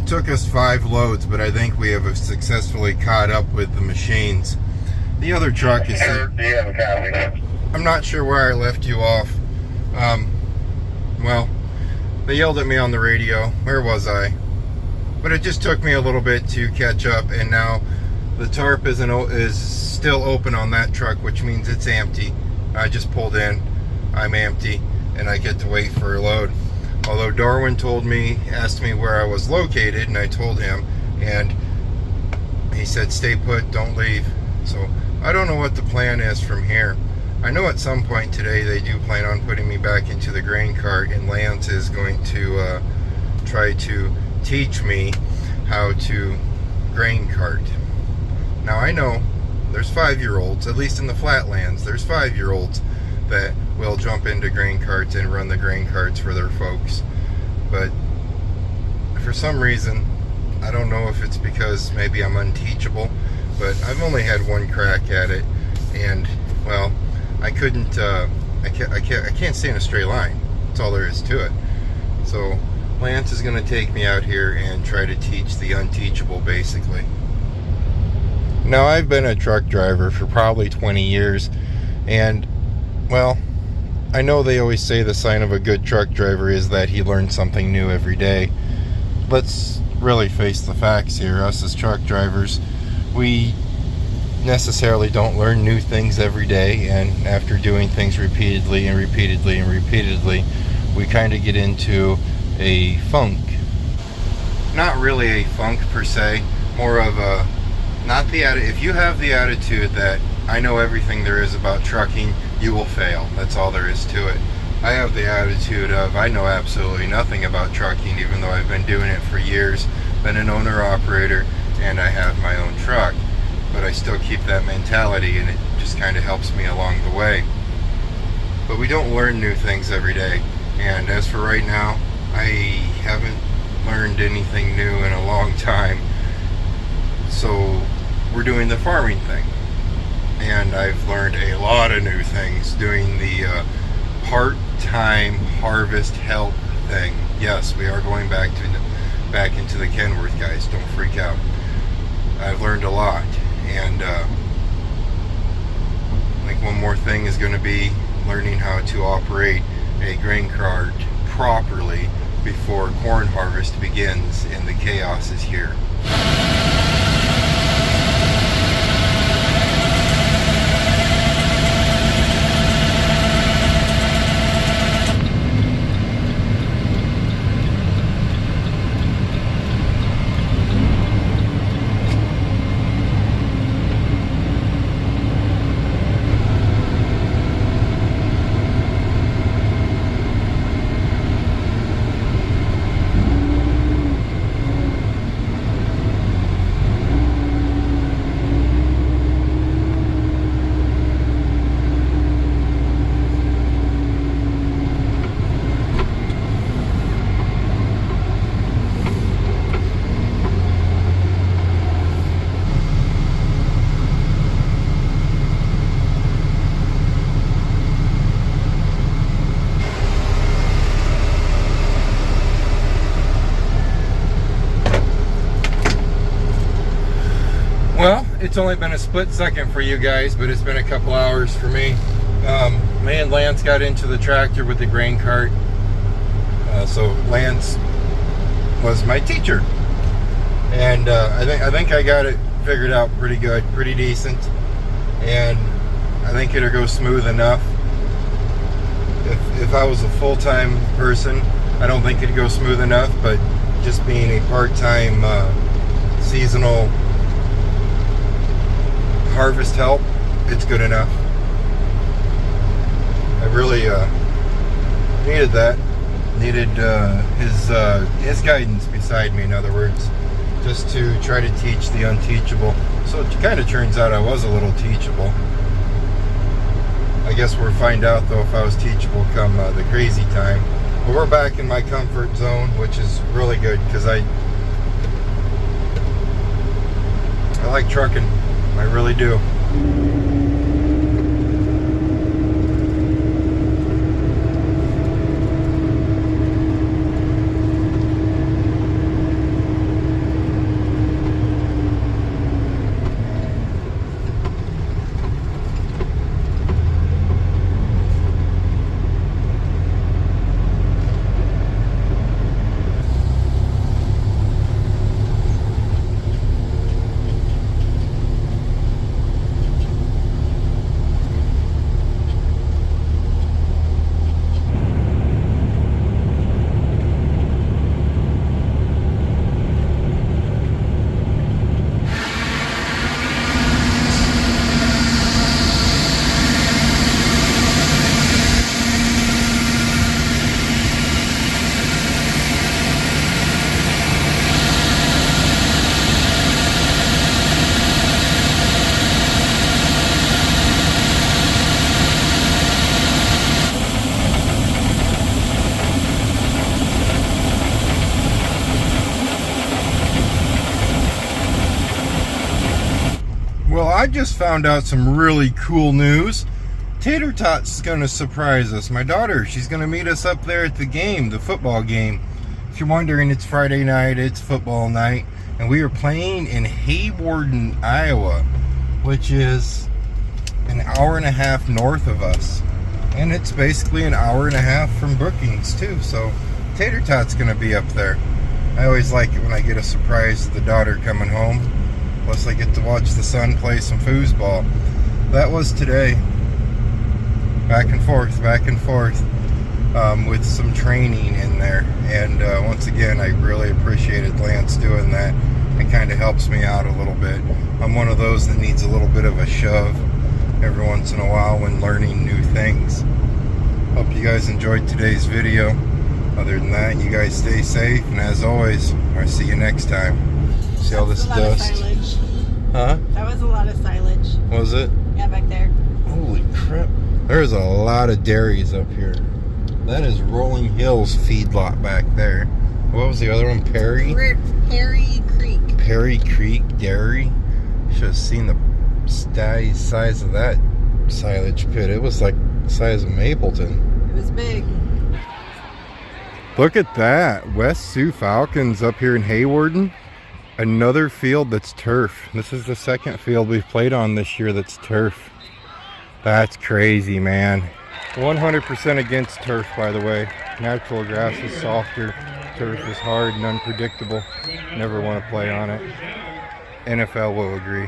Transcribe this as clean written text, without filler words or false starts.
it took us 5 loads, but I think we have successfully caught up with the machines. The other truck is... I'm not sure where I left you off. Well, they yelled at me on the radio. Where was I? But it just took me a little bit to catch up, and now the tarp is still open on that truck, which means it's empty. I just pulled in, I'm empty, and I get to wait for a load. Although Darwin asked me where I was located, and I told him, and he said stay put, don't leave. So I don't know what the plan is from here. I know at some point today they do plan on putting me back into the grain cart, and Lance is going to try to teach me how to grain cart. Now I know there's 5-year-olds, at least in the flatlands, there's 5-year-olds that will jump into grain carts and run the grain carts for their folks. But for some reason, I don't know if it's because maybe I'm unteachable, but I've only had one crack at it, and well, I couldn't, I can't stay in a straight line. That's all there is to it. So Lance is going to take me out here and try to teach the unteachable, basically. Now, I've been a truck driver for probably 20 years, and well, I know they always say the sign of a good truck driver is that he learns something new every day. Let's really face the facts here. Us as truck drivers, we necessarily don't learn new things every day, and after doing things repeatedly and repeatedly and repeatedly, we kind of get into a funk. Not really a funk per se, more of a, if you have the attitude that I know everything there is about trucking, you will fail. That's all there is to it. I have the attitude of I know absolutely nothing about trucking, even though I've been doing it for years, been an owner-operator, and I have my own truck. But I still keep that mentality, and it just kind of helps me along the way. But we don't learn new things every day. And as for right now, I haven't learned anything new in a long time. So we're doing the farming thing. And I've learned a lot of new things doing the part-time harvest help thing. Yes, we are going back into the Kenworth, guys. Don't freak out. I've learned a lot. And I think one more thing is going to be learning how to operate a grain cart properly before corn harvest begins and the chaos is here. Well, it's only been a split second for you guys, but it's been a couple hours for me. Me and Lance got into the tractor with the grain cart. So Lance was my teacher, and I think I got it figured out pretty good, pretty decent, and I think it'll go smooth enough. If I was a full-time person, I don't think it'd go smooth enough, but just being a part-time seasonal harvest help, it's good enough. I really needed that. Needed his guidance beside me, in other words, just to try to teach the unteachable. So it kind of turns out I was a little teachable. I guess we'll find out though if I was teachable come the crazy time. But we're back in my comfort zone, which is really good because I like trucking. I really do. I just found out some really cool news. Tater Tots is going to surprise us. My daughter, she's going to meet us up there at the game, the football game. If you're wondering, it's Friday night, it's football night, and we are playing in Hawarden, Iowa, which is an hour and a half north of us. And it's basically an hour and a half from Brookings, too. So Tater Tot's going to be up there. I always like it when I get a surprise of the daughter coming home. Plus I get to watch the son play some foosball. That was today. Back and forth, with some training in there. And once again, I really appreciated Lance doing that. It kind of helps me out a little bit. I'm one of those that needs a little bit of a shove every once in a while when learning new things. Hope you guys enjoyed today's video. Other than that, you guys stay safe, and as always, I'll see you next time. See all this dust? Huh? That was a lot of silage. Was it? Yeah, back there. Holy crap. There's a lot of dairies up here. That is Rolling Hills feedlot back there. What was the other one? Perry Creek. Perry Creek Dairy. Should have seen the size of that silage pit. It was like the size of Mapleton. It was big. Look at that. West Sioux Falcons up here in Hawarden. Another field that's turf. This is the second field we've played on this year that's turf. That's crazy, man. 100% against turf, by the way. Natural grass is softer. Turf is hard and unpredictable. Never want to play on it. NFL will agree.